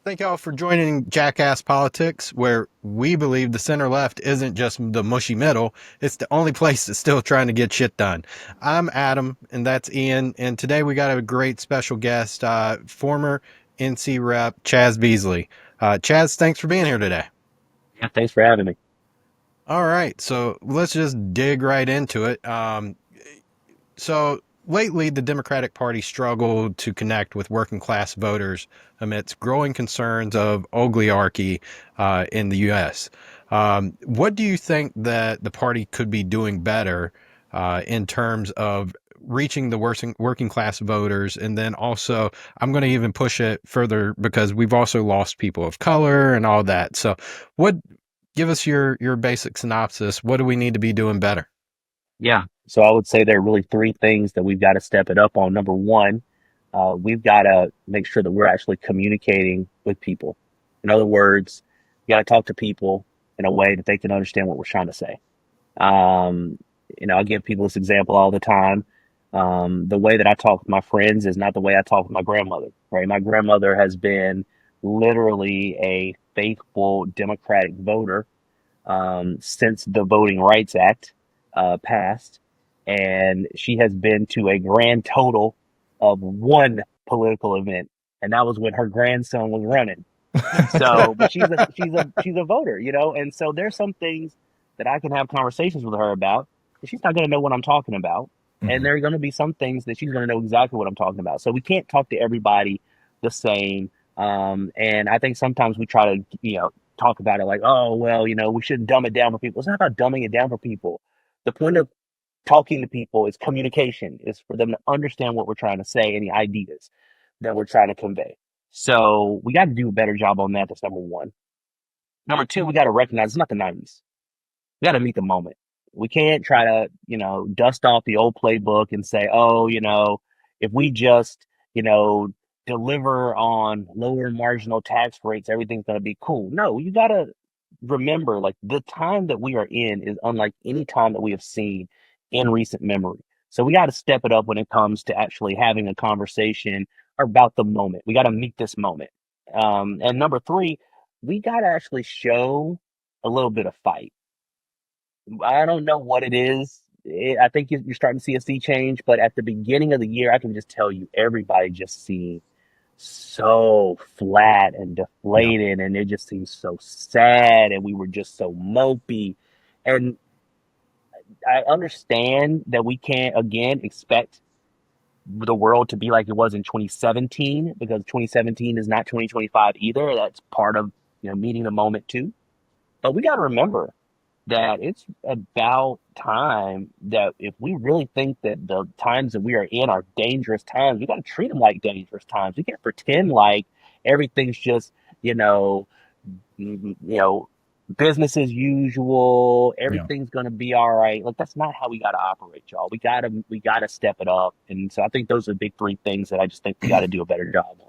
Thank y'all for joining Jackass Politics, where we believe the center left isn't just the mushy middle, it's the only place that's still trying to get shit done. I'm Adam, and that's Ian, and today we got a great special guest, former NC Rep Chaz Beasley. Chaz, thanks for being here today. Yeah, thanks for having me. All right, so let's just dig right into it. So lately, the Democratic Party struggled to connect with working class voters amidst growing concerns of oligarchy in the U.S. What do you think that the party could be doing better in terms of reaching the working class voters? And then also, I'm going to even push it further because we've also lost people of color and all that. So, what? Give us your basic synopsis. What do we need to be doing better? Yeah. So I would say there are really three things that we've got to step it up on. Number one, we've got to make sure that we're actually communicating with people. In other words, you got to talk to people in a way that they can understand what we're trying to say. Um, I give people this example all the time. The way that I talk with my friends is not the way I talk with my grandmother, right? My grandmother has been literally a faithful Democratic voter since the Voting Rights Act passed, and she has been to a grand total of one political event, and that was when her grandson was running. So, but she's a voter, and so there's some things that I can have conversations with her about, and she's not going to know what I'm talking about, and Mhm. there are going to be some things that she's going to know exactly what I'm talking about. So we can't talk to everybody the same. And I think sometimes we try to, talk about it like, oh, well, we shouldn't dumb it down for people. It's not about dumbing it down for people. The point of talking to people is communication, is for them to understand what we're trying to say and the ideas that we're trying to convey. So we got to do a better job on that. That's number one. Number two, we got to recognize it's not the 90s. We got to meet the moment. We can't try to, dust off the old playbook and say, oh, if we just, you know, deliver on lower marginal tax rates, everything's going to be cool. No, you got to remember, like, the time that we are in is unlike any time that we have seen in recent memory. So we got to step it up when it comes to actually having a conversation about the moment. We got to meet this moment. And number three, we got to actually show a little bit of fight. I don't know what it is. I think you're starting to see a sea change, but at the beginning of the year, I can just tell you everybody just seemed so flat and Yeah. deflated, and it just seemed so sad, and we were just so mopey. And I understand that we can't, again, expect the world to be like it was in 2017 because 2017 is not 2025 either. That's part of meeting the moment too. But we got to remember that it's about time that if we really think that the times that we are in are dangerous times, we got to treat them like dangerous times. We can't pretend like everything's just, you know, business as usual. Yeah. Everything's gonna be all right. Like that's not how we gotta operate, y'all. We gotta step it up. And so I think those are the big three things that I just think we got to do a better job on.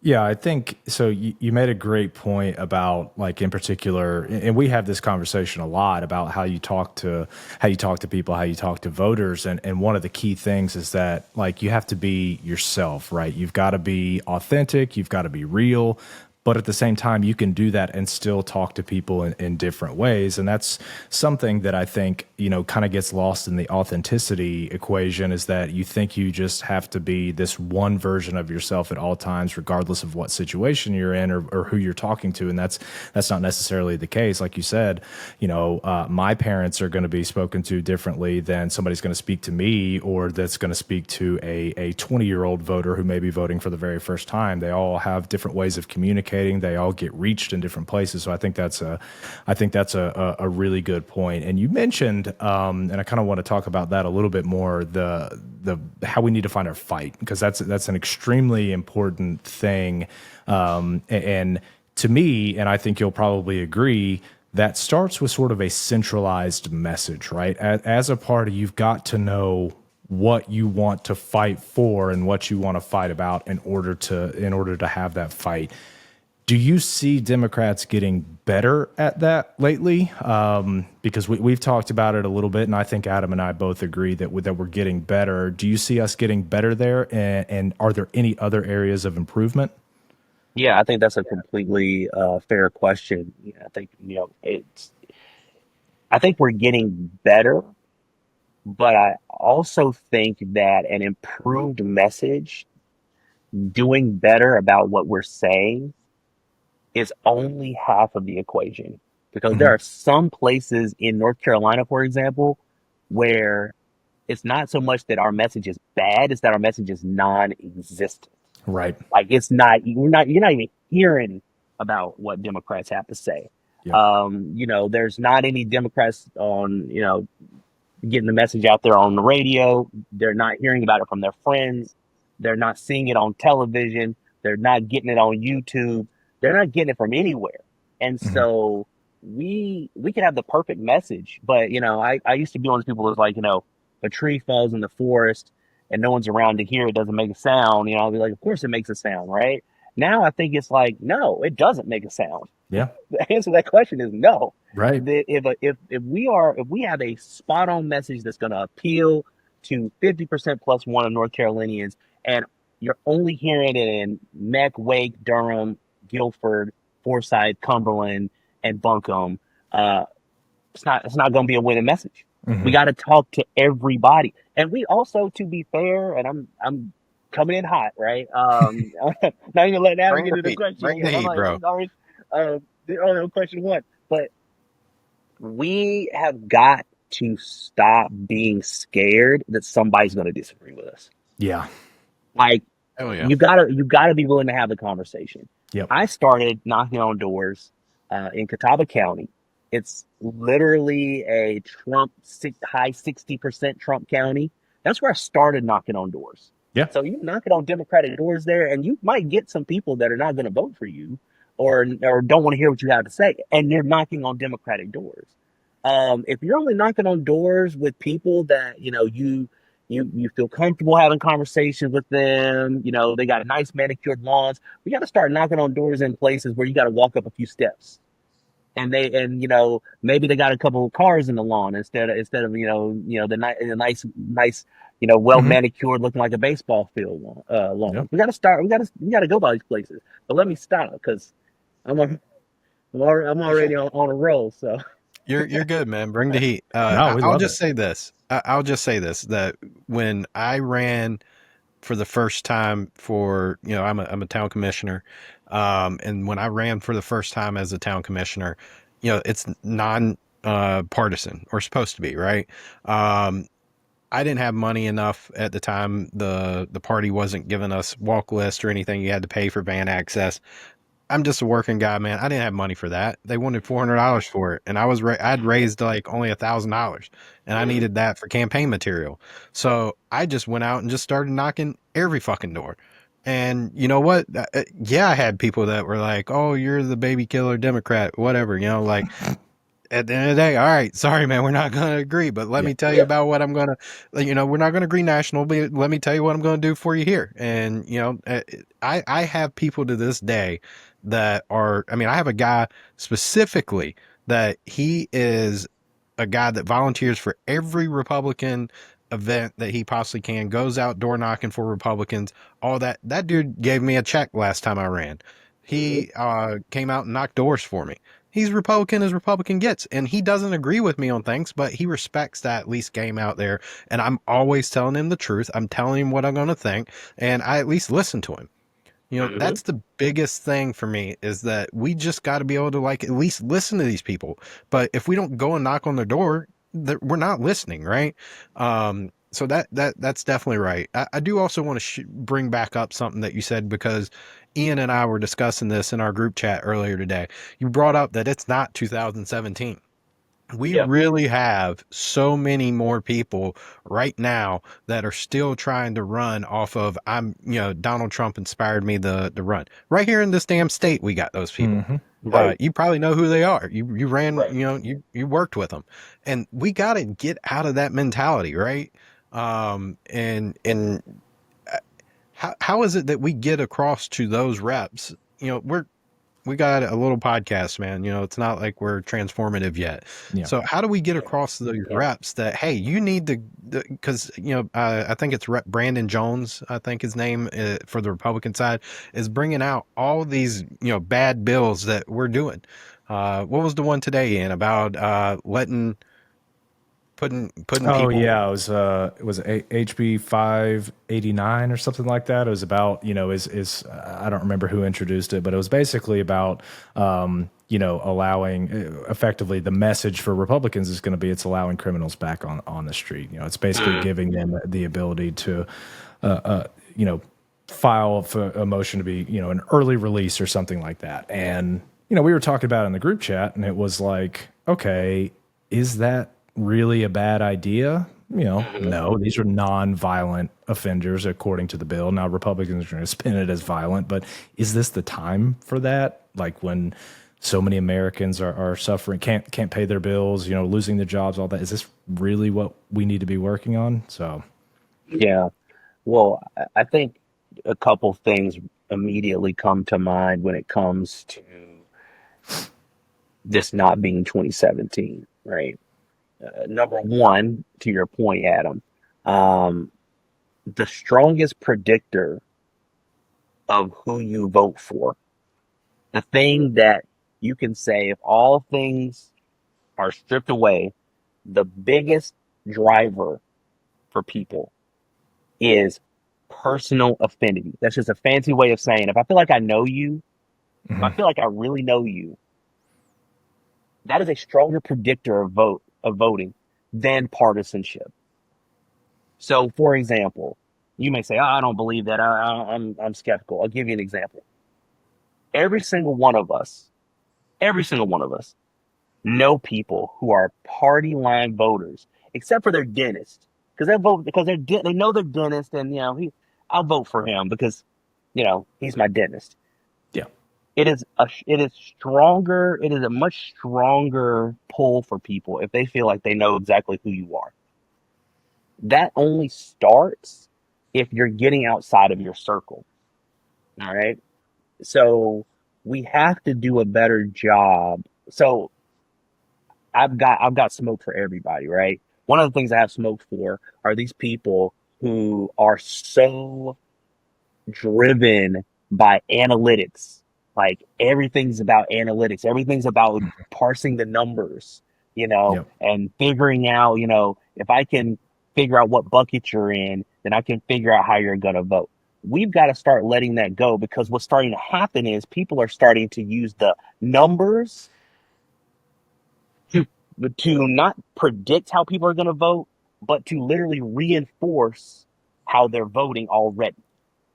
Yeah, I think so. You made a great point about, like, in particular, and we have this conversation a lot about how you talk to people, how you talk to voters, and one of the key things is that, like, you have to be yourself, right? You've got to be authentic, you've got to be real, but at the same time, you can do that and still talk to people in different ways, and that's something that I think kind of gets lost in the authenticity equation. Is that you think you just have to be this one version of yourself at all times, regardless of what situation you're in or who you're talking to, and that's not necessarily the case. Like you said, my parents are going to be spoken to differently than somebody's going to speak to me, or that's going to speak to a 20-year-old voter who may be voting for the very first time. They all have different ways of communicating. They all get reached in different places. So I think that's a really good point. And you mentioned, and I kind of want to talk about that a little bit more, the how we need to find our fight, because that's an extremely important thing. And to me, and I think you'll probably agree, that starts with sort of a centralized message, right? As a party, you've got to know what you want to fight for and what you want to fight about in order to have that fight. Do you see Democrats getting better at that lately? Because we've talked about it a little bit, and I think Adam and I both agree that we're getting better. Do you see us getting better there? And are there any other areas of improvement? Yeah, I think that's a completely fair question. Yeah, I think I think we're getting better, but I also think that an improved message, doing better about what we're saying, is only half of the equation. Because there Mhm. are some places in North Carolina, for example, where it's not so much that our message is bad, it's that our message is non-existent. Right. Like it's not you're not even hearing about what Democrats have to say. Yep. There's not any Democrats on, getting the message out there on the radio. They're not hearing about it from their friends. They're not seeing it on television. They're not getting it on YouTube. They're not getting it from anywhere. And Mhm. so we can have the perfect message, but I used to be one of those people who's like, a tree falls in the forest and no one's around to hear it, doesn't make a sound. I'll be like, of course it makes a sound, right? Now I think it's like, no, it doesn't make a sound. Yeah. The answer to that question is no. Right. That if we have a spot on message that's going to appeal to 50% plus one of North Carolinians, and you're only hearing it in Meck, Wake, Durham, Guilford, Forsyth, Cumberland, and Buncombe, uh, it's not going to be a winning message. We Mhm. got to talk to everybody, and we also, to be fair, and I'm coming in hot, right? Not even letting Adam Bring get the into the heat. question Bring the yet. I'm heat, like, bro. he's already question one, but we have got to stop being scared that somebody's going to disagree with us. Yeah. Like Oh yeah. you gotta be willing to have the conversation. Yep. I started knocking on doors in Catawba County. It's literally a high 60% Trump county. That's where I started knocking on doors. Yeah. So you knocking on Democratic doors there, and you might get some people that are not going to vote for you, or don't want to hear what you have to say, and they're knocking on Democratic doors. If you're only knocking on doors with people that you feel comfortable having conversations with them. They got nice manicured lawns. We got to start knocking on doors in places where you got to walk up a few steps. And maybe they got a couple of cars in the lawn instead of the nice well Mhm. manicured looking like a baseball field lawn. Yep. We got to go by these places. But let me stop because I'm on, I'm already on a roll. So You're good, man. Bring the heat. No, we I'll love just it. say this. I'll just say this, that when I ran for the first time for, I'm a town commissioner, and when I ran for the first time as a town commissioner, it's non partisan, or supposed to be, right? I didn't have money enough at the time. The party wasn't giving us walk list or anything. You had to pay for van access. I'm just a working guy, man. I didn't have money for that. They wanted $400 for it, and I'd raised like only $1,000, and I Mhm. needed that for campaign material. So I just went out and just started knocking every fucking door. And you know what? Yeah, I had people that were like, "Oh, you're the baby killer Democrat, whatever." Like, at the end of the day, all right, sorry, man, we're not going to agree, but let Yeah. me tell you about what I'm going to, we're not going to agree national, but let me tell you what I'm going to do for you here. And, I have people to this day that are, I mean, I have a guy specifically that he is a guy that volunteers for every Republican event that he possibly can, goes out door knocking for Republicans, all that. That dude gave me a check last time I ran. Mhm. He came out and knocked doors for me. He's Republican as Republican gets, and he doesn't agree with me on things, but he respects that at least game out there. And I'm always telling him the truth. I'm telling him what I'm going to think, and I at least listen to him. Mhm. That's the biggest thing for me, is that we just got to be able to like at least listen to these people. But if we don't go and knock on their door, we're not listening, right? So that's definitely right. I do also want to bring back up something that you said, because Ian and I were discussing this in our group chat earlier today. You brought up that it's not 2017. We Yeah. really have so many more people right now that are still trying to run off of Donald Trump inspired me to run. Right here in this damn state, we got those people. Mhm. Right. You probably know who they are. You ran, Right. you worked with them, and we got to get out of that mentality, right? And how is it that we get across to those reps? We're we got a little podcast, man. You know, it's not like we're transformative yet. Yeah. So how do we get across to the Yeah. reps that, hey, you need to, because, you know, I think it's Rep Brandon Jones, I think his name for the Republican side, is bringing out all these, you know, bad bills that we're doing. What was the one today in about putting Oh people. yeah, it was HB 589 or something like that. It was about, you know, is I don't remember who introduced it, but it was basically about you know, allowing effectively the message for Republicans is going to be it's allowing criminals back on the street. You know, it's basically giving them the ability to you know, file for a motion to be, you know, an early release or something like that. And you know, we were talking about it in the group chat, and it was like, okay, is that really a bad idea? You know, no, these are non-violent offenders according to the bill. Now, Republicans are going to spin it as violent, but is this the time for that? Like when so many Americans are suffering, can't pay their bills, you know, losing their jobs, all that. Is this really what we need to be working on? So, Yeah. Well, I think a couple things immediately come to mind when it comes to this not being 2017, right? Number one, to your point, Adam, um, the strongest predictor of who you vote for, the thing that you can say, if all things are stripped away, the biggest driver for people is personal affinity. That's just a fancy way of saying if I feel like I know you, if I mhm. feel like I really know you, that is a stronger predictor of voting than partisanship. So, for example, you may say, "Oh, I don't believe that. I'm skeptical." I'll give you an example. Every single one of us, every single one of us, know people who are party line voters, except for their dentist, because they vote because they know their dentist, and you know I'll vote for him because you know he's my dentist. Yeah. It is stronger. It is a much stronger pull for people if they feel like they know exactly who you are. That only starts if you're getting outside of your circle. All right. So we have to do a better job. So I've got smoke for everybody, right? One of the things I have smoke for are these people who are so driven by analytics. Like everything's about analytics. Everything's about parsing the numbers, Yep. and figuring out, if I can figure out what bucket you're in, then I can figure out how you're going to vote. We've got to start letting that go because what's starting to happen is people are starting to use the numbers to, to not predict how people are going to vote, but to literally reinforce how they're voting already.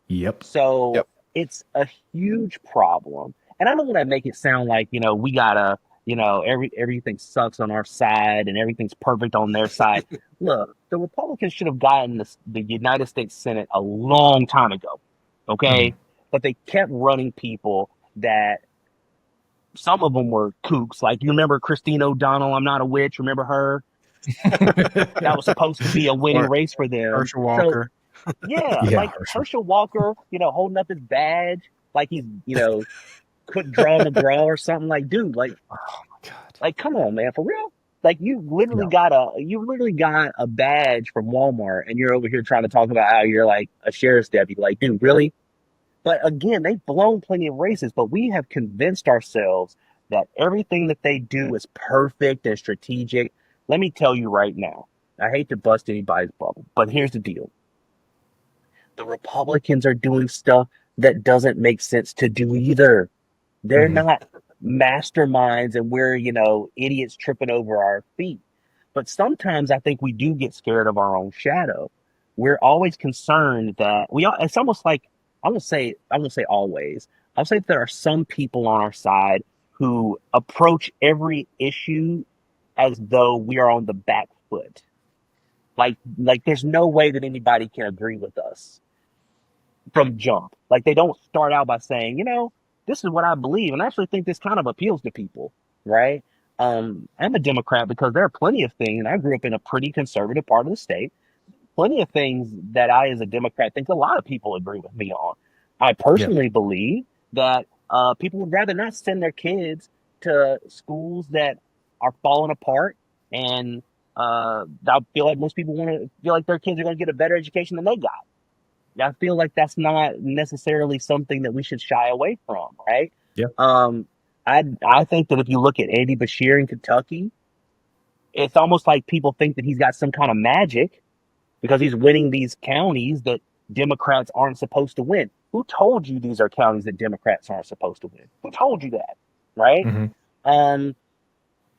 Yep. So Yep. it's a huge problem. And I don't want to make it sound like, we gotta, everything sucks on our side and everything's perfect on their side. Look, the Republicans should have gotten the United States Senate a long time ago. Mhm. Okay. But they kept running people that some of them were kooks. Like you remember Christine O'Donnell, I'm not a witch. Remember her? That was supposed to be a winning Or race for them. Herschel So Walker. yeah, Yeah. like Herschel Walker, holding up his badge like he's, couldn't draw McGraw or something. Like, dude, Oh my God. like, come on, man, for real. Like, Yeah. you literally got a badge from Walmart, and you're over here trying to talk about how you're like a sheriff's deputy. Like, dude, really? But again, they've blown plenty of races, but we have convinced ourselves that everything that they do is perfect and strategic. Let me tell you right now, I hate to bust anybody's bubble, but here's the deal. The Republicans are doing stuff that doesn't make sense to do either. They're Mhm. not masterminds and we're, idiots tripping over our feet. But sometimes I think we do get scared of our own shadow. We're always concerned that it's almost like, I'm gonna say always. I'll say that there are some people on our side who approach every issue as though we are on the back foot. Like there's no way that anybody can agree with us from jump. Like they don't start out by saying, this is what I believe, and I actually think this kind of appeals to people, right? I'm a Democrat because there are plenty of things, and I grew up in a pretty conservative part of the state. Plenty of things that I, as a Democrat, think a lot of people agree with me on. I Yeah. personally believe that People would rather not send their kids to schools that are falling apart, and I feel like most people want to feel like their kids are going to get a better education than they got. I feel like that's not necessarily something that we should shy away from, right? Yeah. Um, I think that if you look at Andy Bashir in Kentucky, it's almost like people think that he's got some kind of magic because he's winning these counties that Democrats aren't supposed to win. Who told you these are counties that Democrats aren't supposed to win? Who told you that? Right? Hmm. Um,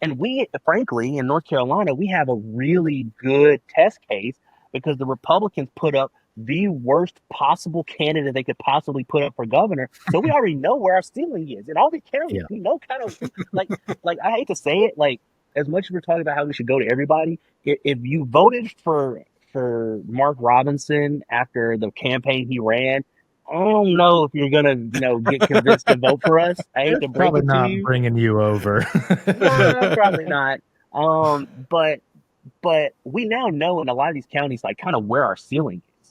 and we, frankly, in North Carolina, we have a really good test case because the Republicans put up the worst possible candidate they could possibly put up for governor. So we already know where our ceiling is in all the counties. Yeah. We know kind of like I hate to say it, like as much as we're talking about how we should go to everybody, if you voted for Mark Robinson after the campaign he ran, I don't know if you're gonna, get convinced to vote for us. I hate to break Probably it to not you. bringing you over. No, probably not. But we now know in a lot of these counties, like kind of where our ceiling is,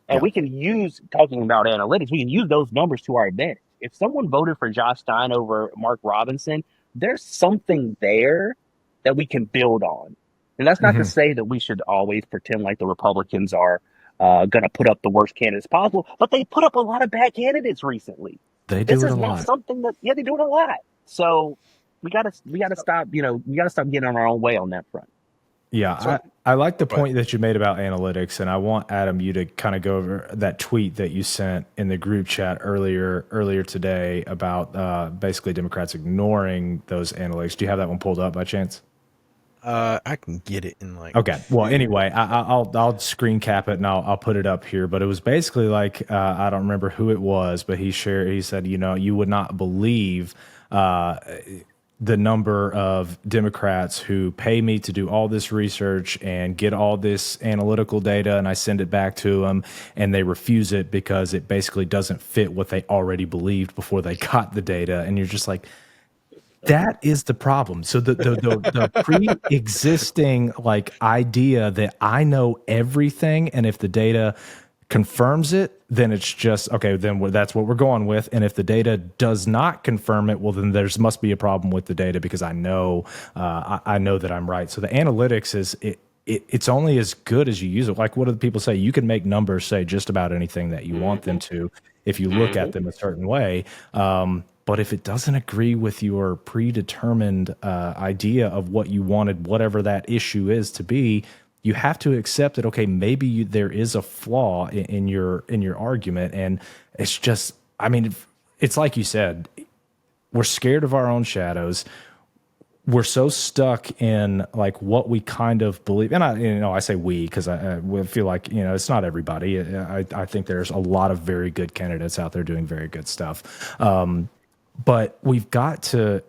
and Yeah. we can use talking about analytics. We can use those numbers to our advantage. If someone voted for Josh Stein over Mark Robinson, there's something there that we can build on. And that's not to Hmm. say that we should always pretend like the Republicans are going to put up the worst candidates possible, but they put up a lot of bad candidates recently. They This do it a is not lot. something that, yeah, they do it a lot. So we gotta stop, we gotta stop getting on our own way on that front. Yeah, So, I like the go ahead. point that you made about analytics, and I want Adam you to kind of go over that tweet that you sent in the group chat earlier today about basically Democrats ignoring those analytics. Do you have that one pulled up by chance? I can get it in like Okay. Well, two. anyway, I'll screen cap it and I'll put it up here. But it was basically like I don't remember who it was, but he said, you would not believe the number of Democrats who pay me to do all this research and get all this analytical data, and I send it back to them, and they refuse it because it basically doesn't fit what they already believed before they got the data. And you're just like, that is the problem. So the pre-existing like idea that I know everything, and if the data confirms it, then it's just okay. Then that's what we're going with. And if the data does not confirm it, well, then there's must be a problem with the data because I know I know that I'm right. So the analytics is it's only as good as you use it. Like what do the people say? You can make numbers say just about anything that you want them to if you look at them a certain way. But if it doesn't agree with your predetermined idea of what you wanted, whatever that issue is to be, you have to accept that. Okay, maybe there is a flaw in your argument, and it's just. I mean, it's like you said, we're scared of our own shadows. We're so stuck in like what we kind of believe, and I say we because I feel like it's not everybody. I think there's a lot of very good candidates out there doing very good stuff. But we've got to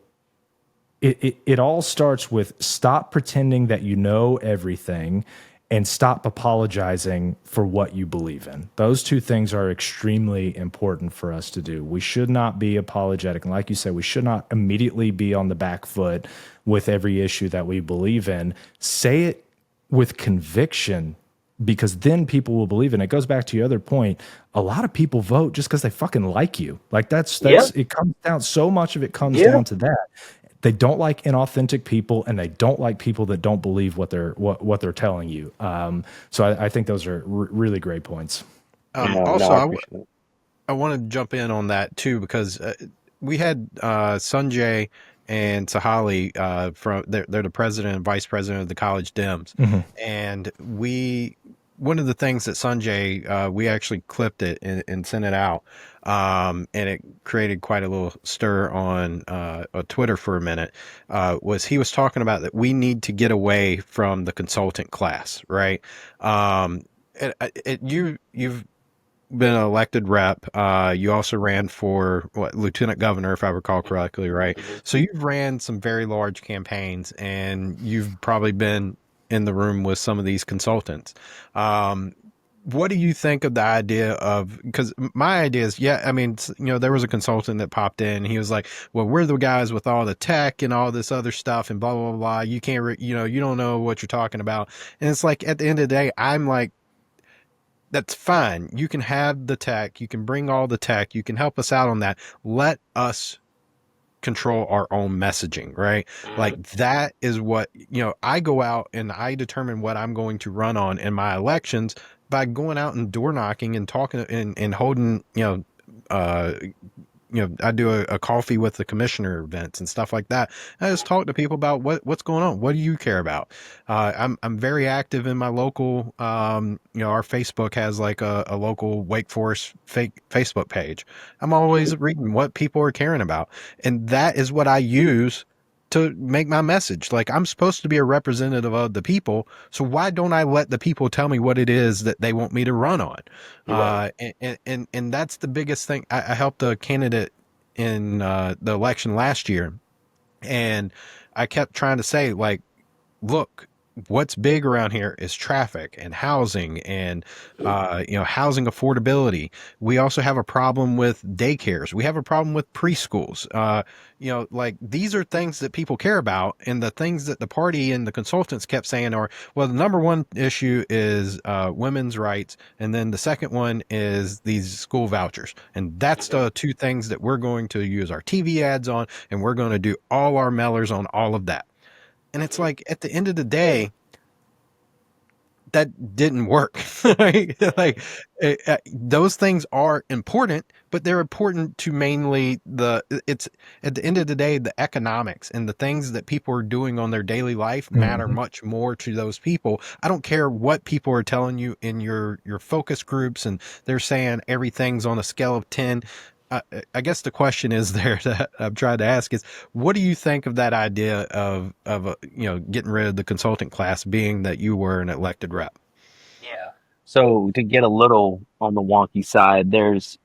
it all starts with stop pretending that you know everything and stop apologizing for what you believe in. Those two things are extremely important for us to do. We should not be apologetic. And like you said, we should not immediately be on the back foot with every issue that we believe in. Say it with conviction because then people will believe it. And it goes back to your other point. A lot of people vote just because they fucking like you. Like that's Yeah, it comes down. So much of it comes yeah. down to that. They don't like inauthentic people, and they don't like people that don't believe what they're telling you. So I think those are really great points. No, Also, I appreciate it. I want to jump in on that too because we had Sanjay and Sahali from they're the president and vice president of the College Dems, Mhm. and one of the things that Sanjay we actually clipped it and sent it out, and it created quite a little stir on Twitter for a minute. Was he was talking about that we need to get away from the consultant class, right? You've been an elected rep. You also ran for lieutenant governor, if I recall correctly, right? So you've ran some very large campaigns, and you've probably been in the room with some of these consultants. What do you think of the idea of? Because my idea is, yeah, I mean, there was a consultant that popped in. And he was like, "Well, we're the guys with all the tech and all this other stuff, and blah blah blah. You can't, you don't know what you're talking about." And it's like at the end of the day, I'm like that's fine. You can have the tech. You can bring all the tech. You can help us out on that. Let us control our own messaging, right? Like that is what, I go out and I determine what I'm going to run on in my elections by going out and door knocking and talking and holding, I do a coffee with the commissioner events and stuff like that. I just talk to people about what's going on. What do you care about? I'm very active in my local. Our Facebook has like a local Wake Forest fake Facebook page. I'm always reading what people are caring about, and that is what I use to make my message. Like I'm supposed to be a representative of the people, so why don't I let the people tell me what it is that they want me to run on? Right. And that's the biggest thing. I helped a candidate in the election last year, and I kept trying to say, like, look, what's big around here is traffic and housing and housing affordability. We also have a problem with daycares. We have a problem with preschools. Like these are things that people care about, and the things that the party and the consultants kept saying are, well, the number one issue is women's rights, and then the second one is these school vouchers, and that's the two things that we're going to use our TV ads on, and we're going to do all our mailers on all of that. And it's like, at the end of the day, that didn't work. Like those things are important, but they're important to mainly it's at the end of the day, the economics and the things that people are doing on their daily life matter much more to those people. I don't care what people are telling you in your focus groups, and they're saying everything's on a scale of 10. I guess the question is there that I've tried to ask is, what do you think of that idea of getting rid of the consultant class, being that you were an elected rep? Yeah. So to get a little on the wonky side, there's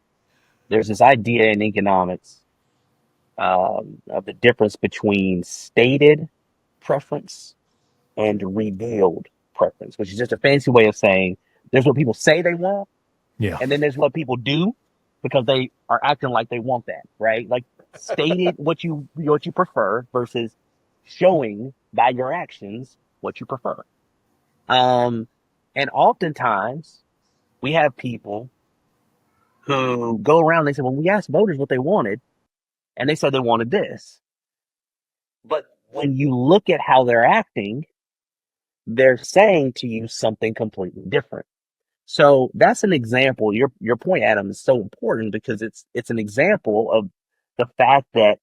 this idea in economics of the difference between stated preference and revealed preference, which is just a fancy way of saying there's what people say they want, Yeah. and then there's what people do because they are acting like they want that, right? Like stated what you prefer versus showing by your actions what you prefer. Um, and oftentimes we have people who go around and they say, well, we asked voters what they wanted, and they said they wanted this. But when you look at how they're acting, they're saying to you something completely different. So that's an example. Your point, Adam, is so important because it's an example of the fact that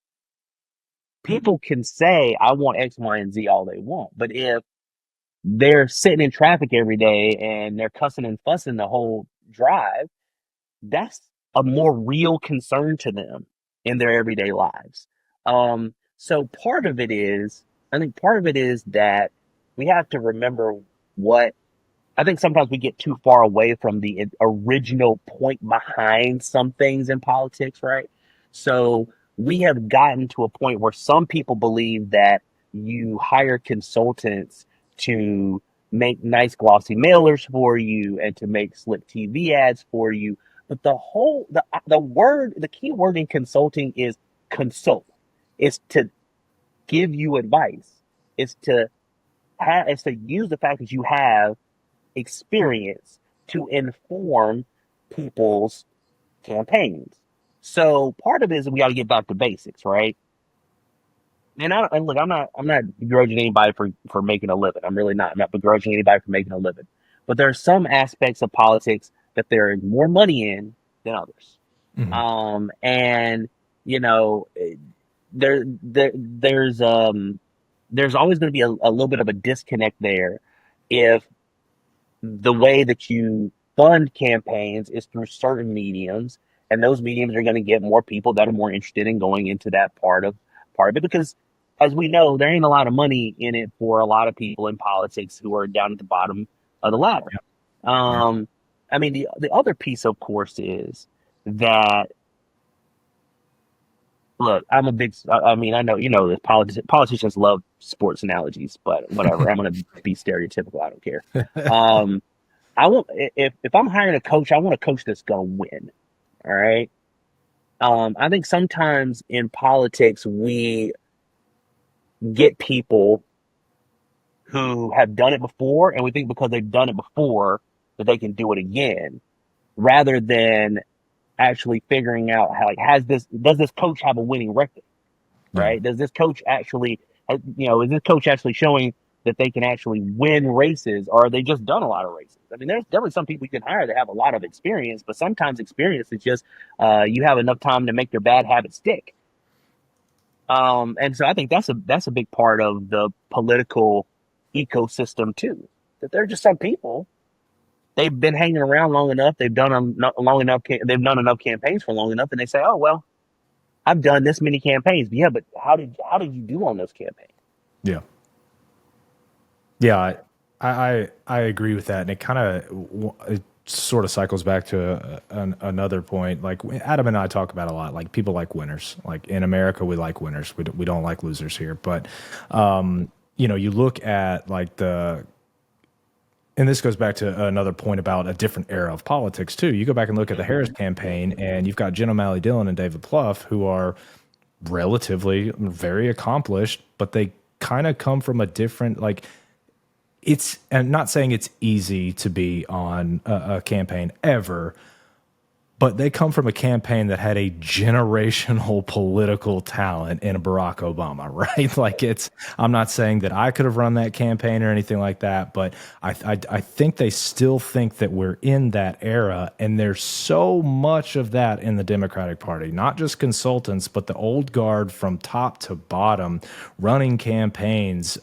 people can say, I want X, Y, and Z all they want. But if they're sitting in traffic every day and they're cussing and fussing the whole drive, that's a more real concern to them in their everyday lives. So I think part of it is that we have to remember what I think sometimes we get too far away from the original point behind some things in politics, right? So we have gotten to a point where some people believe that you hire consultants to make nice glossy mailers for you and to make slick TV ads for you. But the key word in consulting is consult. It's to give you advice. It's to it's to use the fact that you have experience to inform people's campaigns. So part of it is we got to get back to basics, right? And look, I'm not begrudging anybody for making a living. I'm really not. I'm not begrudging anybody for making a living. But there are some aspects of politics that there is more money in than others. Mhm. And you know, there's always going to be a little bit of a disconnect there if the way that you fund campaigns is through certain mediums, and those mediums are going to get more people that are more interested in going into that part of it because as we know there ain't a lot of money in it for a lot of people in politics who are down at the bottom of the ladder. Yeah. um I mean, the other piece of course is that, look, I'm a big I mean, I know you know this, politicians love sports analogies, but whatever, I'm going to be stereotypical, I don't care. um I want if I'm hiring a coach, I want a coach that's gonna win. All right. I think sometimes in politics we get people who have done it before, and we think because they've done it before that they can do it again, rather than actually figuring out how, like, does this coach have a winning record, Yeah. right? Does this coach actually, is this coach actually showing that they can actually win races, or are they just done a lot of races? I mean, there's definitely some people you can hire that have a lot of experience, but sometimes experience is just you have enough time to make your bad habits stick. And so I think that's a big part of the political ecosystem too. That there are just some people, they've been hanging around long enough, they've done long enough, they've done enough campaigns for long enough, and they say, "Oh well, I've done this many campaigns." But yeah, but how did you do on those campaigns? Yeah. Yeah, I agree with that, and it kind of it sort of cycles back to another point. Like Adam and I talk about a lot. Like people like winners. Like in America, we like winners. We don't like losers here. But you look at like and this goes back to another point about a different era of politics too. You go back and look at the Harris campaign, and you've got Jen O'Malley Dillon and David Plouffe, who are relatively very accomplished, but they kind of come from a different like and not saying it's easy to be on a campaign ever, but they come from a campaign that had a generational political talent in Barack Obama, right? Like I'm not saying that I could have run that campaign or anything like that, but I think they still think that we're in that era, and there's so much of that in the Democratic Party, not just consultants, but the old guard from top to bottom running campaigns,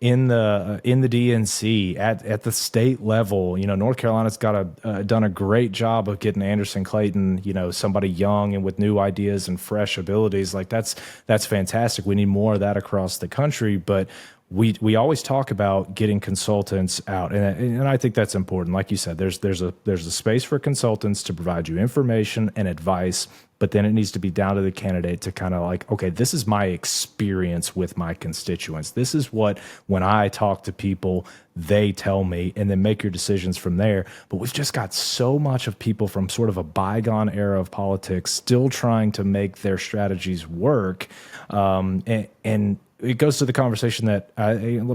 in the DNC at the state level. North Carolina's done a great job of getting Anderson Clayton, somebody young and with new ideas and fresh abilities. Like that's fantastic. We need more of that across the country, but we always talk about getting consultants out, and I think that's important. Like you said, there's a space for consultants to provide you information and advice, but then it needs to be down to the candidate to kind of like, okay, this is my experience with my constituents. This is what, when I talk to people, they tell me, and then make your decisions from there. But we've just got so much of people from sort of a bygone era of politics still trying to make their strategies work, and it goes to the conversation that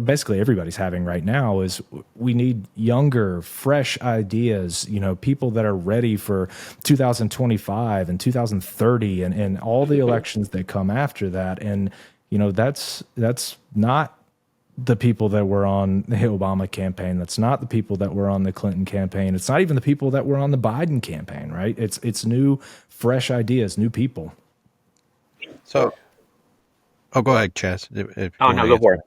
basically everybody's having right now is we need younger, fresh ideas, people that are ready for 2025 and 2030 and all the elections that come after that. And, that's not the people that were on the Obama campaign. That's not the people that were on the Clinton campaign. It's not even the people that were on the Biden campaign, right? It's new, fresh ideas, new people. So, go ahead, Chaz. If Oh you no, want go to for it.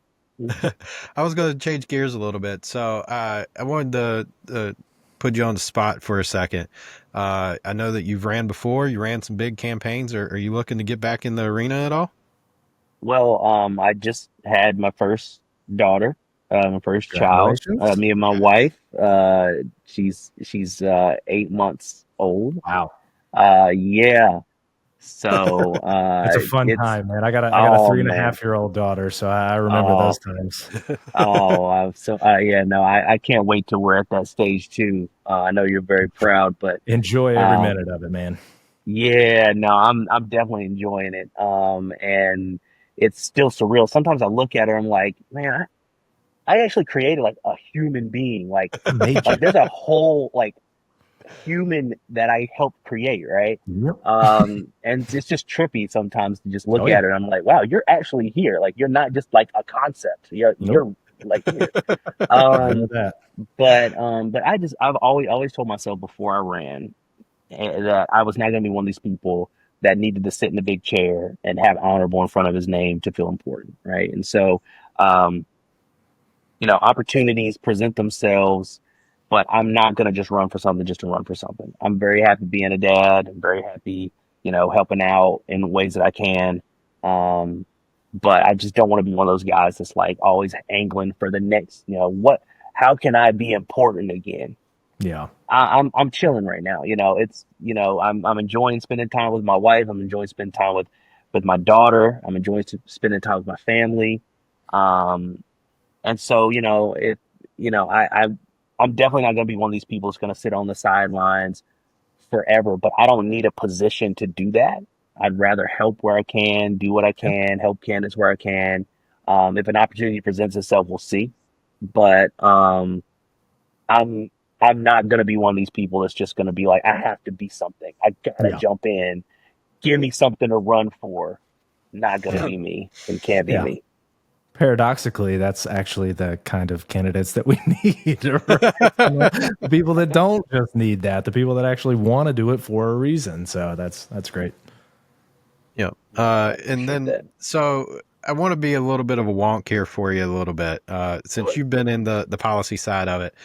I was going to change gears a little bit. So I wanted to put you on the spot for a second. I know that you've ran before. You ran some big campaigns. Are you looking to get back in the arena at all? Well, I just had my first daughter, my first child. Congratulations. Me and my wife. She's 8 months old. Wow. Yeah. So That's a fun it's time, man. I got a oh three and a man. half year old daughter, so I remember those Oh times. I'm so yeah. No, I can't wait till we're at that stage too. I know you're very proud, but Enjoy every um, minute of it, man. yeah, no, I'm definitely enjoying it. And it's still surreal. Sometimes I look at her, I'm like, man, I actually created like a human being. Like Major. there's a whole like human that I helped create, right? Yep. And it's just trippy sometimes to just look Oh yeah. at her. And I'm like, wow, you're actually here. Like you're not just like a concept. You're Nope. like here. I know Um, that. but I've always told myself before I ran that I was not going to be one of these people that needed to sit in a big chair and have honorable in front of his name to feel important, right? And so, um, opportunities present themselves, but I'm not going to just run for something just to run for something. I'm very happy being a dad. I'm very happy, helping out in ways that I can. Um, but I just don't want to be one of those guys that's like always angling for the next, how can I be important again? Yeah. I'm chilling right now. I'm enjoying spending time with my wife. I'm enjoying spending time with my daughter. I'm enjoying spending time with my family. Um, and so, I'm definitely not going to be one of these people that's going to sit on the sidelines forever, but I don't need a position to do that. I'd rather help where I can, do what I Yeah. can, help candidates where I can. If an opportunity presents itself, we'll see. But I'm I'm not going to be one of these people that's just going to be like, I have to be something. I gotta Yeah. jump in. Give me something to run for. Not going to Yeah. be me and can't be Yeah. me. Paradoxically, that's actually the kind of candidates that we need, right? The people that don't just need that, the people that actually want to do it for a reason. So that's great. Yeah. I And appreciate then, that. so I want to be a little bit of a wonk here for you a little bit. Do Since it. you've been in the policy side of it,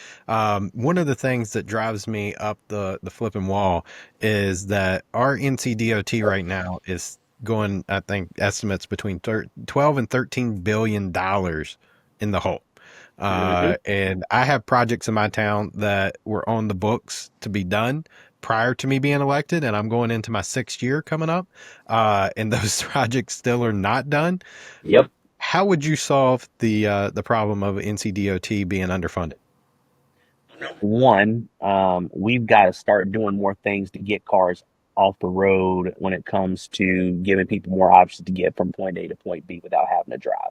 one of the things that drives me up the flipping wall is that our NCDOT right now is going, I think, estimates between 12 and $13 billion in the hole. Hmm. And I have projects in my town that were on the books to be done prior to me being elected, and I'm going into my 6th year coming up, and those projects still are not done. Yep. How would you solve the problem of NCDOT being underfunded? One, we've got to start doing more things to get cars off the road when it comes to giving people more options to get from point A to point B without having to drive.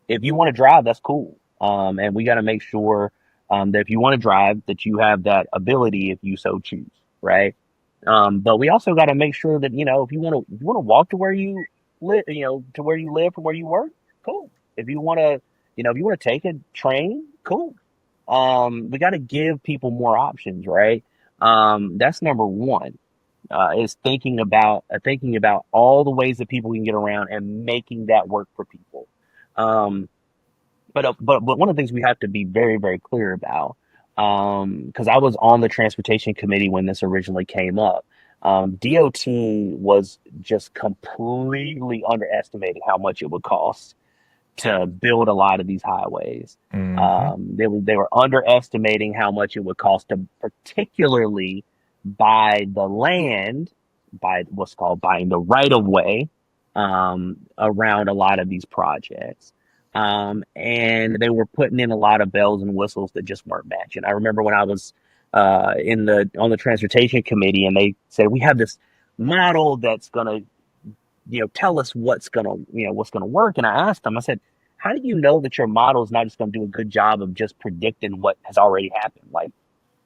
If you want to drive, that's cool. And we got to make sure that if you want to drive, that you have that ability if you so choose, right? But we also got to make sure that if you want to walk to where you live, to where you live from where you work, cool. If you want to, if you want to take a train, cool. We got to give people more options, right? That's number one. Is thinking about all the ways that people can get around and making that work for people. Um, but one of the things we have to be very, very clear about, because I was on the transportation committee when this originally came up. DOT was just completely underestimating how much it would cost to build a lot of these highways. Hmm. They were underestimating how much it would cost to particularly buy the land, by what's called buying the right of way around a lot of these projects. And they were putting in a lot of bells and whistles that just weren't matching. I remember when I was in the on the transportation committee, and they said we have this model that's gonna tell us what's gonna work. And I asked them, I said, how do you know that your model is not just gonna do a good job of just predicting what has already happened? Like,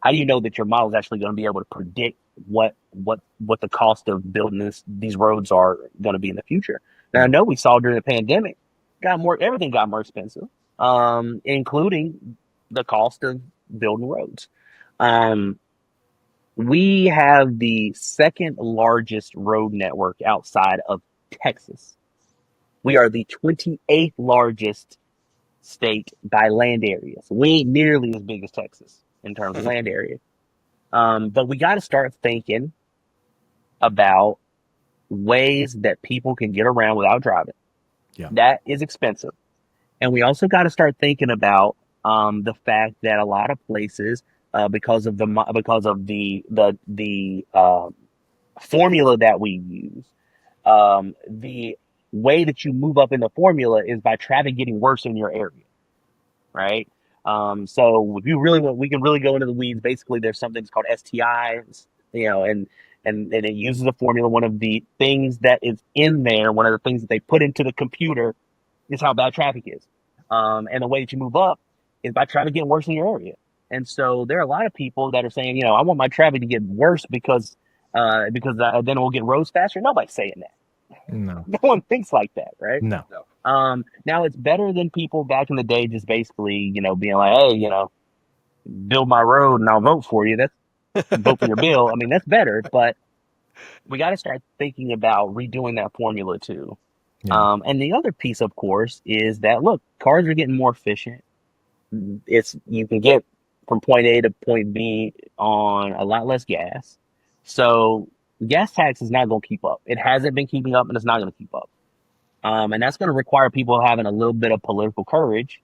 how do you know that your model is actually going to be able to predict what the cost of building these roads are going to be in the future? Now I Yeah. know we saw during the pandemic, everything got more expensive, including the cost of building roads. Um, we have the second largest road network outside of Texas. We are the 28th largest state by land area. So we ain't nearly as big as Texas in terms of land area. But we got to start thinking about ways that people can get around without driving. Yeah. That is expensive. And we also got to start thinking about the fact that a lot of places, because of the formula that we use, the way that you move up in the formula is by traffic getting worse in your area, right? So if you really want, we can really go into the weeds. Basically, there's something that's called STIs, and it uses a formula. One of the things that is in there, one of the things that they put into the computer is how bad traffic is. And the way that you move up is by traffic getting worse in your area. And so there are a lot of people that are saying, I want my traffic to get worse because then we'll get roads faster. Nobody's saying that. No. No one thinks like that, right? No. Now it's better than people back in the day just basically, being like, hey, build my road and I'll vote for you. That's vote for your bill. I mean, that's better, but we got to start thinking about redoing that formula too. Yeah. And the other piece, of course, is that look, cars are getting more efficient. You can get from point A to point B on a lot less gas. So gas tax is not going to keep up. It hasn't been keeping up, and it's not going to keep up. And that's going to require people having a little bit of political courage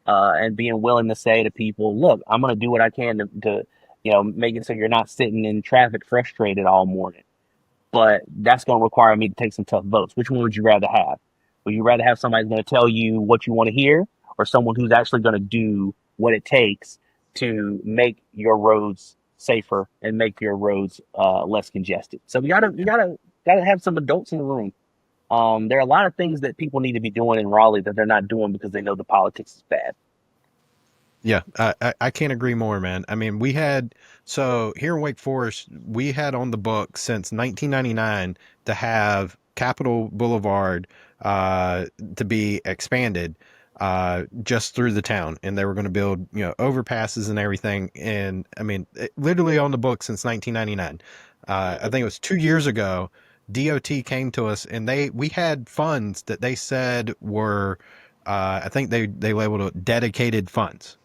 and being willing to say to people, look, I'm going to do what I can to make it so you're not sitting in traffic frustrated all morning. But that's going to require me to take some tough votes. Which one would you rather have? Would you rather have somebody who's going to tell you what you want to hear, or someone who's actually going to do what it takes to make your roads safer and make your roads less congested? So we gotta have some adults in the room. There are a lot of things that people need to be doing in Raleigh that they're not doing because they know the politics is bad. Yeah, I can't agree more, man. I mean, so here in Wake Forest, we had on the book since 1999 to have Capitol Boulevard uh, to be expanded just through the town, and they were going to build, overpasses and everything. And I mean, literally on the book since 1999. I think it was 2 years ago. DOT came to us, and we had funds that they said were, I think they labeled it dedicated funds,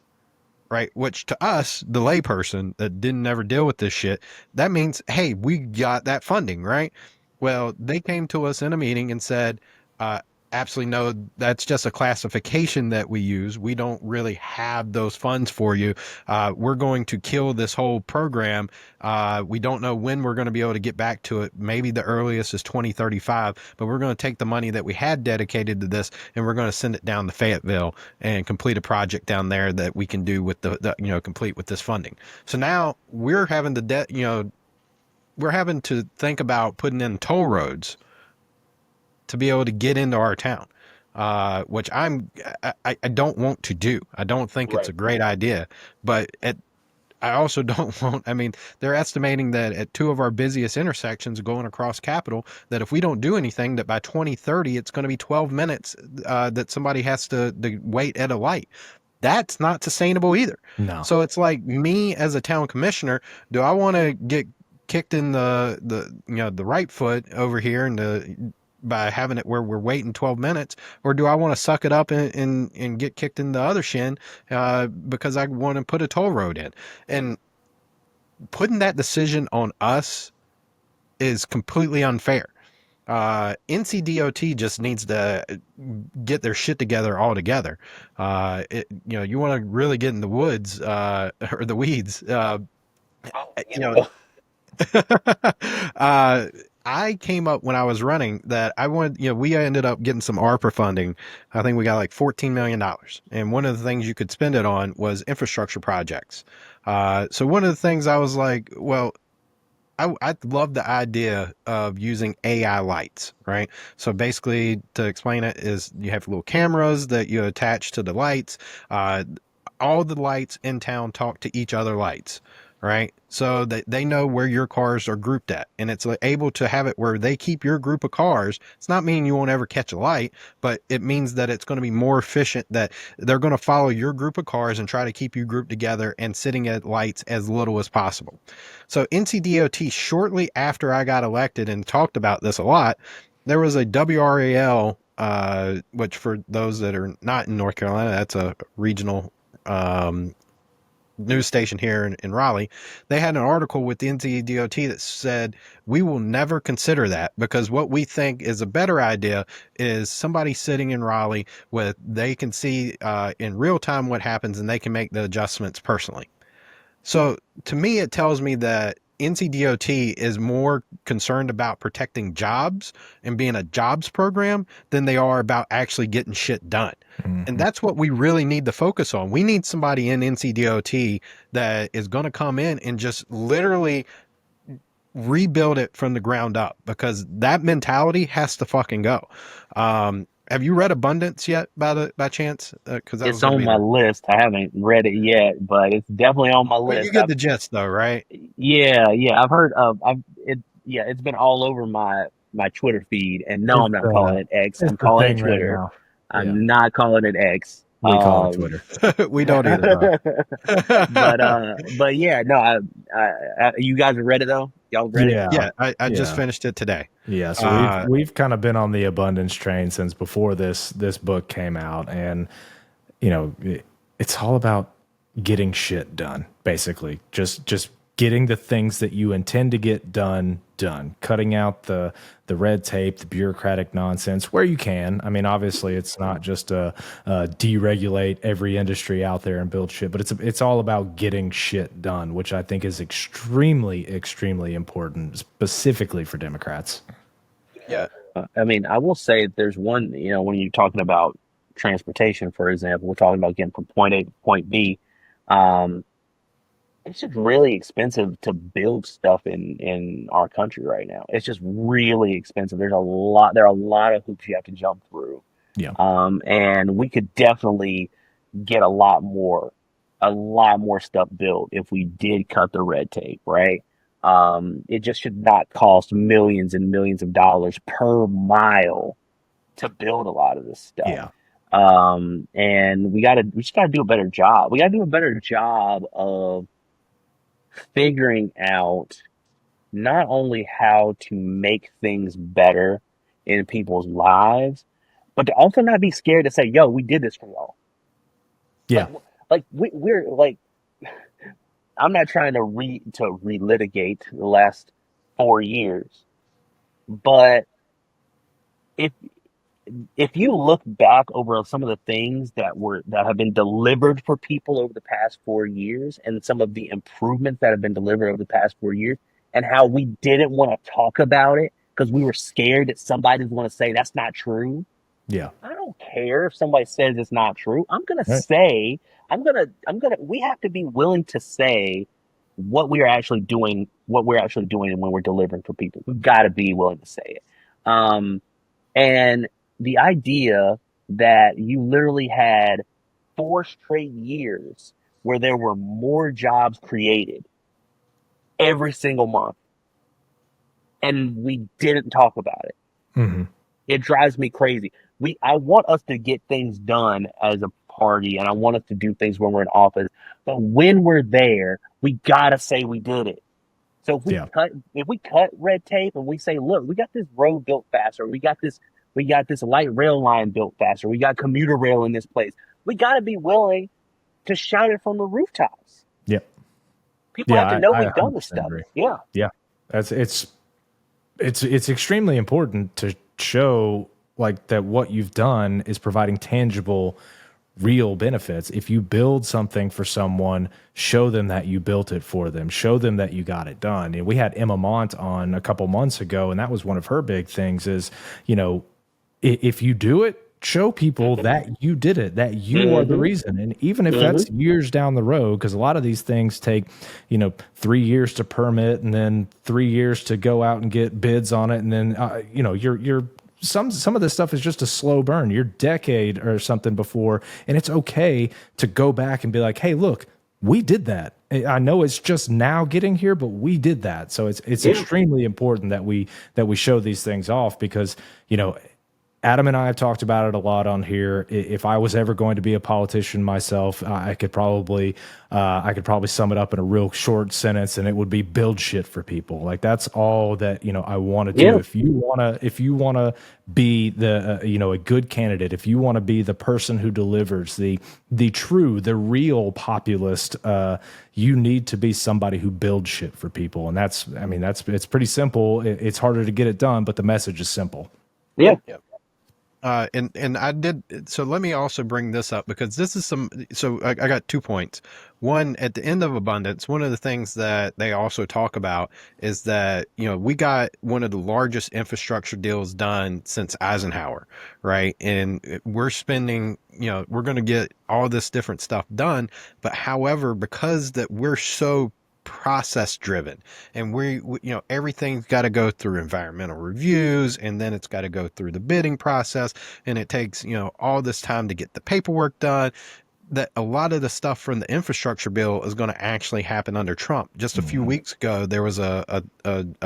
right? Which to us, the layperson that didn't never deal with this shit, that means, hey, we got that funding, right? Well, they came to us in a meeting and said, uh, absolutely no, that's just a classification that we use. We don't really have those funds for you. We're going to kill this whole program. We don't know when we're going to be able to get back to it. Maybe the earliest is 2035, but we're going to take the money that we had dedicated to this and we're going to send it down to Fayetteville and complete a project down there that we can do with complete with this funding. So now we're having we're having to think about putting in toll roads to be able to get into our town, which I don't want to do. I don't think it's Right. a great idea, but I also don't want, I mean, they're estimating that at two of our busiest intersections going across Capitol, that if we don't do anything, that by 2030, it's going to be 12 minutes that somebody has to wait at a light. That's not sustainable either. No. So it's like, me as a town commissioner, do I want to get kicked in the right foot over here by having it where we're waiting 12 minutes, or do I want to suck it up and get kicked in the other shin because I want to put a toll road in? And putting that decision on us is completely unfair. NCDOT just needs to get their shit together altogether. You want to really get in the woods or the weeds. You know, uh, I came up when I was running that I wanted, we ended up getting some ARPA funding. I think we got like $14 million. And one of the things you could spend it on was infrastructure projects. So one of the things I was like, well, I love the idea of using AI lights, right? So basically, to explain it, is you have little cameras that you attach to the lights. All the lights in town talk to each other lights, right? So that they know where your cars are grouped at, and it's able to have it where they keep your group of cars. It's not meaning you won't ever catch a light, but it means that it's going to be more efficient, that they're going to follow your group of cars and try to keep you grouped together and sitting at lights as little as possible. So NCDOT, shortly after I got elected and talked about this a lot, there was a WRAL, which for those that are not in North Carolina, that's a regional um, news station here in Raleigh. They had an article with the NCDOT that said, we will never consider that because what we think is a better idea is somebody sitting in Raleigh with, they can see in real time what happens and they can make the adjustments personally. So to me, it tells me that NCDOT is more concerned about protecting jobs and being a jobs program than they are about actually getting shit done. And that's what we really need to focus on. We need somebody in NCDOT that is going to come in and just literally rebuild it from the ground up, because that mentality has to fucking go. Have you read Abundance yet by chance? Because that was It's going to on be my list. I haven't read it yet, but it's definitely on my well, you list. get the gist though, right? Yeah, I've heard of. Yeah, it's been all over my Twitter feed. And no, It's I'm not calling it X. it's I'm the calling it thing right Twitter. now. Yeah. I'm not calling it X. We call it Twitter. We don't either, bro. But yeah, no, you guys have read it though. Y'all read it? Yeah. Yeah, I just Yeah. finished it today. Yeah, so Uh, we've kind of been on the abundance train since before this book came out, and it's all about getting shit done, basically. Just getting the things that you intend to get done, cutting out the red tape, the bureaucratic nonsense where you can. I mean, obviously, it's not just deregulate every industry out there and build shit, but it's all about getting shit done, which I think is extremely important, specifically for Democrats. yeah, I mean, I will say there's one. When you're talking about transportation, for example, we're talking about getting from point A to point B. Um, it's just really expensive to build stuff in our country right now. It's just really expensive. There are a lot of hoops you have to jump through. Yeah. And we could definitely get a lot more. a lot more stuff built if we did cut the red tape, right? It just should not cost millions and millions of dollars per mile to build a lot of this stuff. Yeah. And we just gotta do a better job. We gotta do a better job of figuring out not only how to make things better in people's lives, but to also not be scared to say, "Yo, we did this for y'all." Like, Yeah. we're like, I'm not trying to relitigate the last 4 years, but if if you look back over some of the things that have been delivered for people over the past 4 years, and some of the improvements that have been delivered over the past 4 years, and how we didn't want to talk about it because we were scared that somebody was going to say that's not true. Yeah. I don't care if somebody says it's not true. I'm gonna Right. say, we have to be willing to say what we're actually doing, and when we're delivering for people. We've got to be willing to say it. Um, and the idea that you literally had 4 straight years where there were more jobs created every single month, and we didn't talk about it. Hmm. It drives me crazy. I want us to get things done as a party, and I want us to do things when we're in office. But when we're there, we gotta say we did it. So Yeah. if we cut red tape and we say, look, we got this road built faster, we got this light rail line built faster, we got commuter rail in this place. We gotta be willing to shout it from the rooftops. Yep. People have to Yeah. know I we've done this 100% stuff. agree. Yeah. Yeah. That's it's extremely important to show like that what you've done is providing tangible real benefits. If you build something for someone, show them that you built it for them, show them that you got it done. And we had Emma Mont on a couple months ago, and that was one of her big things is, you know, if you do it, show people that you did it, that you are the Mm-hmm. reason. And even if Mm-hmm. that's years down the road, because a lot of these things take, 3 years to permit and then 3 years to go out and get bids on it. And then, you're some of this stuff is just a slow burn. You're decade or something before, and it's okay to go back and be like, hey, look, we did that. I know it's just now getting here, but we did that. So it's Yeah. extremely important that we show these things off because, Adam and I have talked about it a lot on here. If I was ever going to be a politician myself, I could probably sum it up in a real short sentence, and it would be build shit for people. Like that's all that I want to do. Yeah. If you wanna be the a good candidate, if you want to be the person who delivers the real populist, you need to be somebody who builds shit for people, and it's pretty simple. It's harder to get it done, but the message is simple. Yeah. And I did. So let me also bring this up because this is so I got 2 points. One, at the end of abundance, one of the things that they also talk about is that, we got one of the largest infrastructure deals done since Eisenhower, right? And we're spending, we're going to get all this different stuff done. But however, because that we're so process driven and we everything's got to go through environmental reviews, and then it's got to go through the bidding process, and it takes all this time to get the paperwork done, that a lot of the stuff from the infrastructure bill is going to actually happen under Trump. Just a few weeks ago, there was a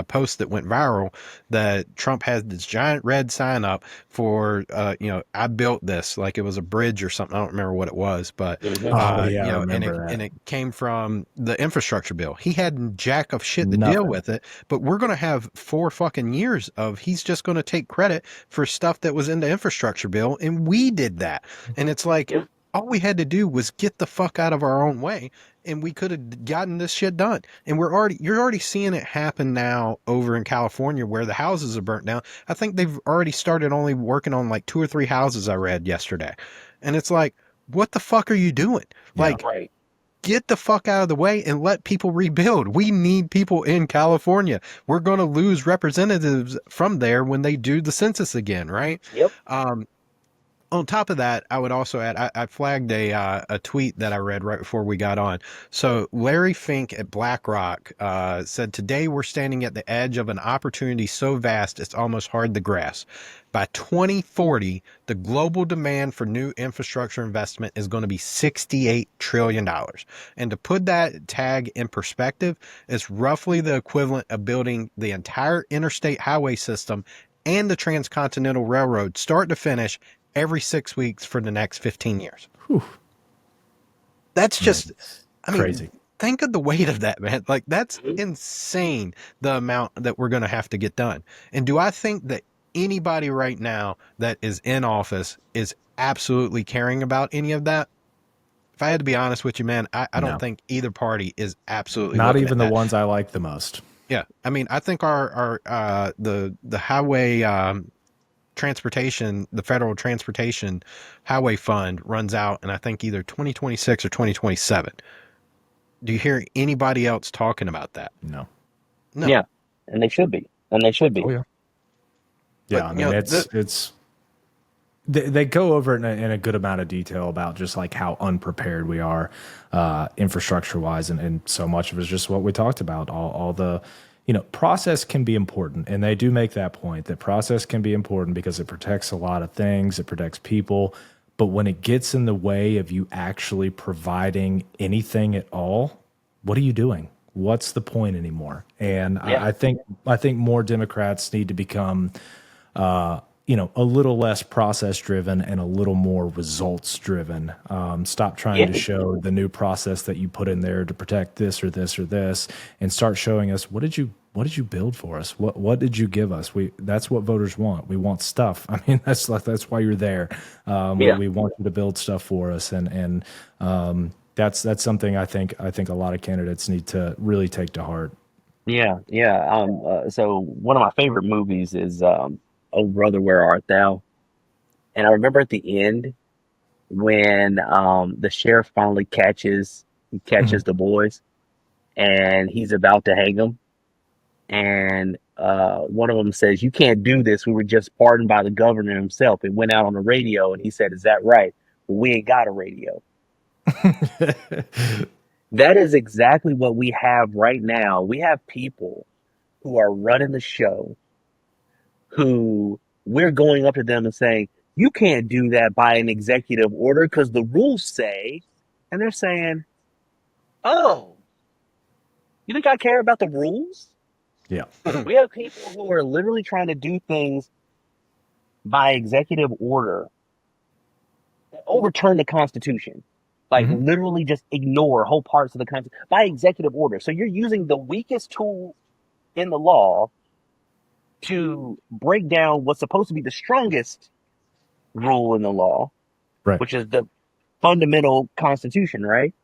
post that went viral that Trump had this giant red sign up for, I built this, like it was a bridge or something. I don't remember what it was, but, Mm-hmm. Oh yeah, I and remember that. it came from the infrastructure bill. He had jack of shit to deal Nothing. with it, but we're going to have 4 fucking years of, he's just going to take credit for stuff that was in the infrastructure bill. And we did that. And it's like, Yeah. all we had to do was get the fuck out of our own way, and we could have gotten this shit done. And you're already seeing it happen now over in California where the houses are burnt down. I think they've already started only working on like 2 or 3 houses I read yesterday. And it's like, what the fuck are you doing? Yeah. Like, Right. get the fuck out of the way and let people rebuild. We need people in California. We're going to lose representatives from there when they do the census again, right? Yep. On top of that, I would also add, I flagged a tweet that I read right before we got on. So Larry Fink at BlackRock said, "Today we're standing at the edge of an opportunity so vast it's almost hard to grasp. By 2040, the global demand for new infrastructure investment is going to be $68 trillion. And to put that tag in perspective, it's roughly the equivalent of building the entire interstate highway system and the transcontinental railroad start to finish every 6 weeks for the next 15 years. Whew. That's I mean, just, I mean, crazy. think of the weight of that, man. Like, that's insane, the amount that we're going to have to get done. And do I think that anybody right now that is in office is absolutely caring about any of that? If I had to be honest with you, man, I don't No, think either party is absolutely not looking at even the that. ones I like the most. Yeah. I mean, I think the highway, transportation, the federal transportation highway fund runs out and I think either 2026 or 2027. Do you hear anybody else talking about that? No. No. Yeah, and they should be, and they should be. Oh yeah. But Yeah, I mean it's they go over it in a good amount of detail about just like how unprepared we are infrastructure wise, and so much of it is just what we talked about. All the process can be important, and they do make that point that process can be important because it protects a lot of things, it protects people. But when it gets in the way of you actually providing anything at all, what are you doing? What's the point anymore? And Yeah, I think more Democrats need to become a little less process driven and a little more results driven. Stop trying yeah, to show the new process that you put in there to protect this or this or this, and start showing us what did you build for us? What did you give us? That's what voters want. We want stuff. I mean, that's why you're there. yeah, We want you to build stuff for us, and that's something I think a lot of candidates need to really take to heart. yeah, yeah. So one of my favorite movies is "Oh Brother, Where Art Thou?" And I remember at the end when the sheriff finally catches Mhm. the boys, and he's about to hang them, and one of them says, "You can't do this. We were just pardoned by the governor himself." It went out on the radio, and he said, "Is that right? Well, we ain't got a radio." That is exactly what we have right now. We have people who are running the show who we're going up to them and saying, "You can't do that by an executive order because the rules say," and they're saying, "Oh, you think I care about the rules?" Yeah. We have people who are literally trying to do things by executive order that overturn the Constitution. Like Hmm. literally just ignore whole parts of the Constitution by executive order. So you're using the weakest tool in the law to break down what's supposed to be the strongest rule in the law, Right. which is the fundamental Constitution, right?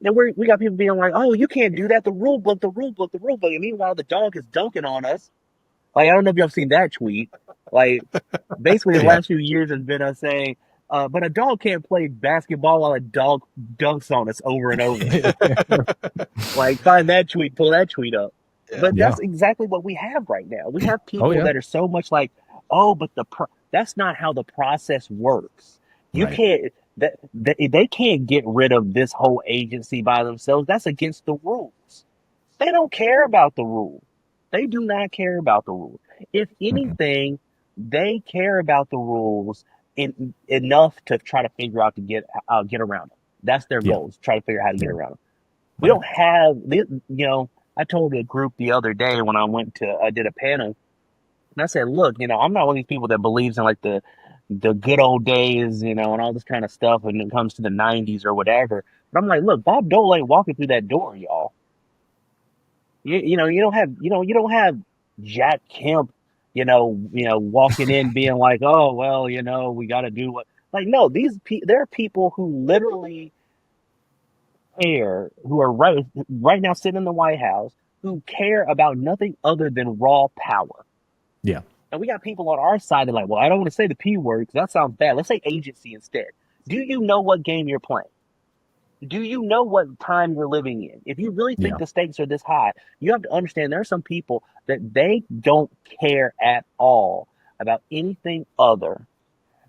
And we got people being like, "Oh, you can't do that. The rule book, the rule book, the rule book." And meanwhile, the dog is dunking on us. Like, I don't know if y'all seen that tweet. Like, basically, the Yeah. last few years has been us saying, but a dog can't play basketball while a dog dunks on us over and over. Like, find that tweet, pull that tweet up. Yeah. But Yeah. that's exactly what we have right now. We have Oh people yeah. that are so much like, "Oh, but that's not how the process works. You Right. can't, they can't get rid of this whole agency by themselves. That's against the rules." They don't care about the rule. They do not care about the rules. If Mhm. anything, they care about the rules enough to try to figure out to get around them. That's their Yeah. goal, is try to figure out how to get Yeah. around them. We Right. don't have, I told a group the other day when I did a panel, and I said, "Look, I'm not one of these people that believes in like the good old days, and all this kind of stuff when it comes to the '90s or whatever." But I'm like, "Look, Bob Dole ain't walking through that door, y'all. You don't have Jack Kemp, walking in being like, 'Oh, well, we got to do what.'" Like, no, there are people who literally care, who are right now sitting in the White House, who care about nothing other than raw power. Yeah. And we got people on our side that are like, "Well, I don't want to say the P word because that sounds bad. Let's say agency instead." Do you know what game you're playing? Do you know what time you're living in? If you really think Yeah. the stakes are this high, you have to understand there are some people that they don't care at all about anything other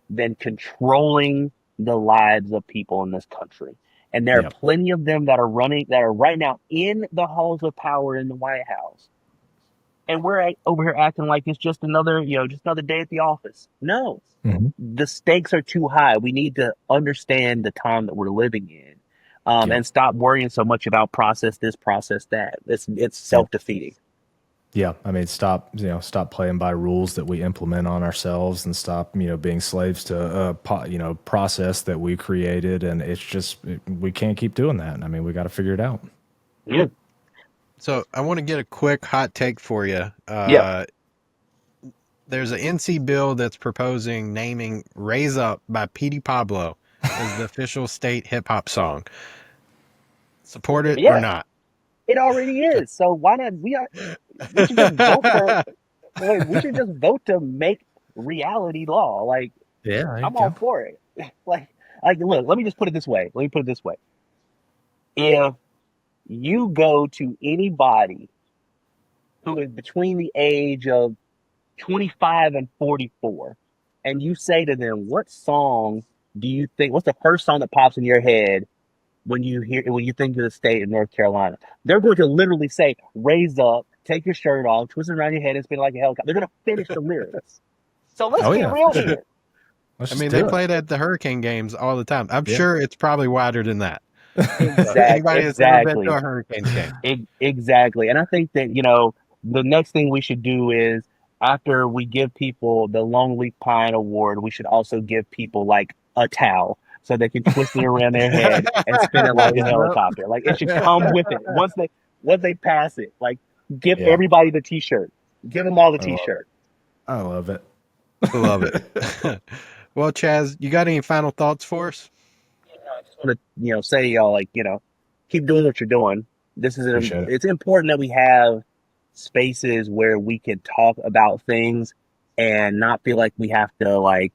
than controlling the lives of people in this country. And there are Yep. plenty of them that are right now in the halls of power in the White House. And we're over here acting like it's just another, just another day at the office. No, Mhm. the stakes are too high. We need to understand the time that we're living in, Yep. and stop worrying so much about process this, process that. It's self-defeating. Yeah, I mean, stop playing by rules that we implement on ourselves, and stop, being slaves to process that we created. And it's just, we can't keep doing that. I mean, we got to figure it out. Yeah. So I want to get a quick hot take for you. Yeah. There's an NC bill that's proposing naming "Raise Up" by Petey Pablo as the official state hip hop song. Support it or Yeah. not? It already is. So why not? We should just vote for. We should just vote to make reality law. Like, Yeah, there you I'm all go. for it. Look. Let me just put it this way. Let me put it this way. If you go to anybody who is between the age of 25 and 44, and you say to them, "What song do you think? What's the first song that pops in your head when you think of the state of North Carolina?" They're going to literally say, "Raise up, take your shirt off, twist it around your head, and spin like a helicopter." They're going to finish the lyrics. So let's Oh get yeah, real for sure. here. Let's I just mean, they do it. play it at the Hurricane games all the time. I'm Yeah. sure it's probably wider than that. Exactly. Anybody that's ever been to Exactly. a Hurricanes game. Exactly. And I think that, the next thing we should do is, after we give people the Longleaf Pine Award, we should also give people like a towel so they can twist it around their head and spin it like a Raise up. helicopter. Like, it should come with it. Once they pass it, like, give Yeah, everybody the t-shirt. Give them all the I love it. t-shirt. I love it. Love it. Well, Chaz, you got any final thoughts for us? I just want to, say to y'all, like, keep doing what you're doing. Appreciate it. It's important that we have spaces where we can talk about things and not feel like we have to, like,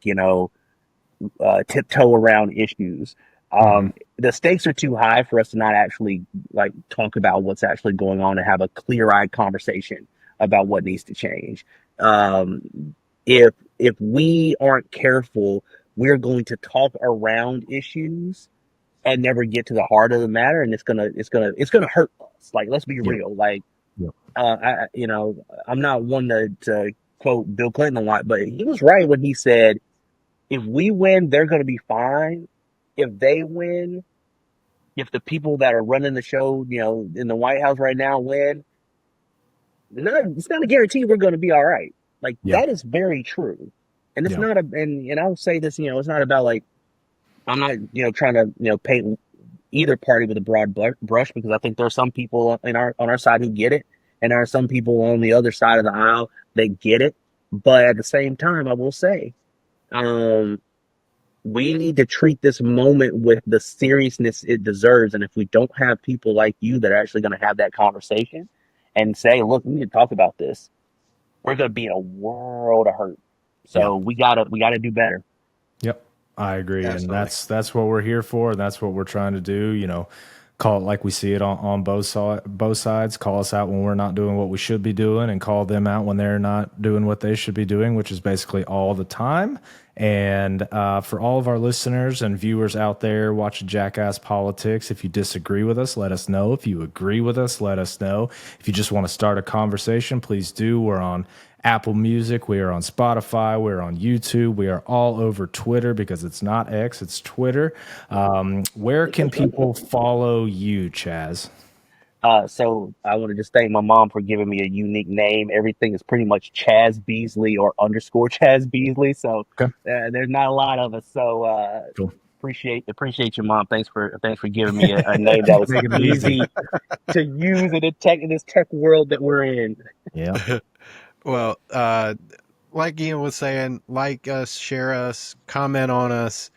tiptoe around issues. Hmm. The stakes are too high for us to not actually, like, talk about what's actually going on and have a clear-eyed conversation about what needs to change. If we aren't careful, we're going to talk around issues and never get to the heart of the matter, and it's gonna hurt us. Like, let's be Yep. real. Like, Yep. I'm not one to quote Bill Clinton a lot, but he was right when he said, "If we win, they're gonna be fine. If they win, if the people that are running the show, in the White House right now win, it's not a guarantee we're gonna be all right." Like, Yeah. that is very true, and it's Yeah. not and I'll say this, it's not about, like, I'm not, trying to, paint either party with a broad brush, because I think there are some people on our side who get it, and there are some people on the other side of the aisle that get it. But at the same time, I will say, we need to treat this moment with the seriousness it deserves. And if we don't have people like you that are actually going to have that conversation and say, "Look, we need to talk about this," we're going to be in a world of hurt. Yeah. So we gotta do better. Yep. I agree. And Absolutely. that's what we're here for. And that's what we're trying to do. Call it like we see it on both sides. Call us out when we're not doing what we should be doing, and call them out when they're not doing what they should be doing, which is basically all the time. And for all of our listeners and viewers out there watching Jackass Politics, if you disagree with us, let us know. If you agree with us, let us know. If you just want to start a conversation, please do. We're on Apple Music, we are on Spotify, we're on YouTube, we are all over Twitter, because it's not X, it's Twitter. Where can people follow you, Chaz? So I want to just thank my mom for giving me a unique name. Everything is pretty much Chaz Beasley or underscore Chaz Beasley. So Okay, there's not a lot of us. So cool. appreciate your mom. Thanks for giving me a name that was Making it easy. easy to use in this tech world that we're in. Yeah. Well, like Ian was saying, like us, share us, comment on us,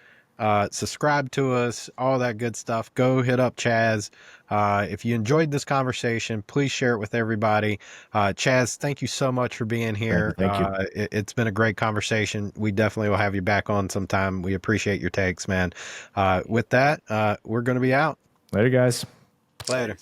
subscribe to us, all that good stuff. Go hit up Chaz. If you enjoyed this conversation, please share it with everybody. Chaz, thank you so much for being here. Thank you. It's been a great conversation. We definitely will have you back on sometime. We appreciate your takes, man. With that, we're going to be out. Later, guys. Later.